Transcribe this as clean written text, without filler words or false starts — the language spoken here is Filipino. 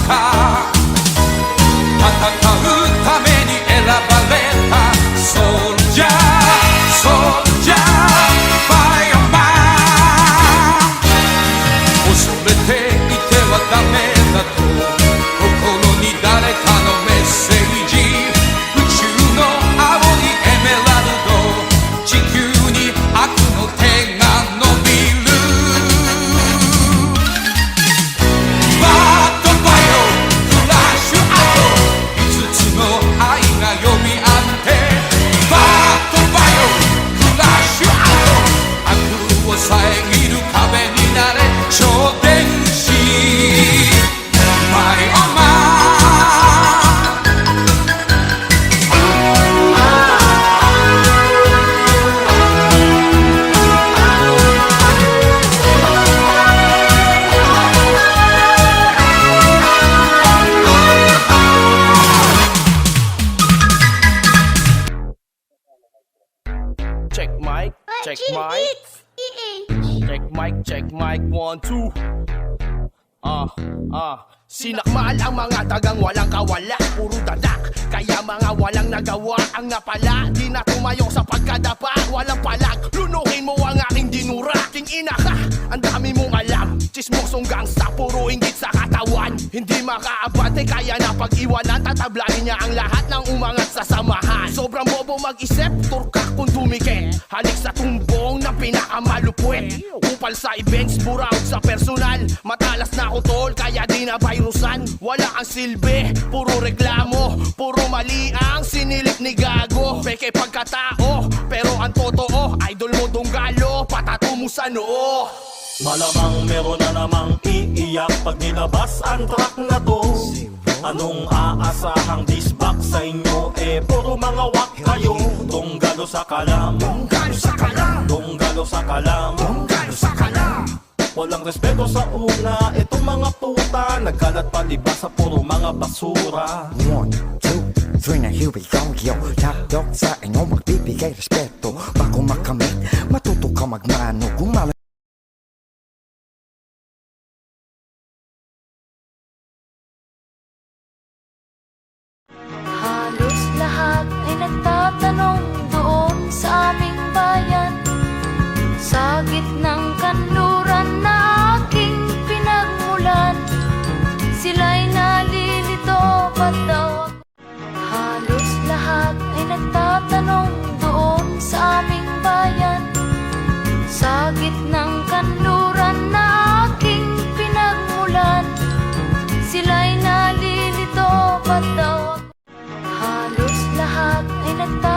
か戦うために選ばれたソルジャーソルジャーファイアマン恐れていてはダメだと心に誰かのメッセージ宇宙の青いエメラルド地球に悪の手が伸びるバッドファイオフラッシュアウト5つの愛が呼び合ってバッドファイオフラッシュアウト悪を遮る壁になれ超電子マイオマCheck mic, check mic, check mic, check mic, 1, 2. Sinakmal ang mga tagang walang kawala, puro dadak, kaya mga walang nagawa ang napala. Di na tumayo sa pagkadapa, walang palag, lunukin mo ang aking dinura. King ina ka, ang dami mong alam, chismosong gangsta, puro inggit sa katawan. Hindi makaabante, kaya na pag-iwanan, tatablain niya ang lahat ng umangat sa samahan. Sobrang bobo mag-isip, turka kung tumike, halik sa tumbong ng pinakamalupwet. Upal sa events, buraot sa personal, matalas na ako tol, kaya di na virusan. Wala kang silbi, puro reklamo, puro mali ang sinilip ni Gago. Peke pagkatao, pero ang totoo, idol mo Donggalo, patato mo sa noo. Malamang meron na namang iiyak pag nilabas ang track na to. Anong aasahang disbak sa inyo? Puro mga wak kayo. Donggalo sa kalam, Donggalo sa kalam, Donggalo sa kalam, Donggalo sa kalam. Walang respeto sa una, itong mga puta nagkalat palibas sa puro mga basura. 1, 2, 3 na here we go yo. Top dog sa inyo magbibigay respeto. Bago makamit, matuto ka magmano. Gumala Halos lahat ay nagtatanong doon sa aming bayan, sa gitnang kanluran na aking pinagmulan. Sila'y nalilito, ba't daw halos lahat ay nagtatanong doon sa aming bayan, sa gitnang kanluran na aking pinagmulan. Sila'y nalilito, ba't daw halos lahat ay nagtatanong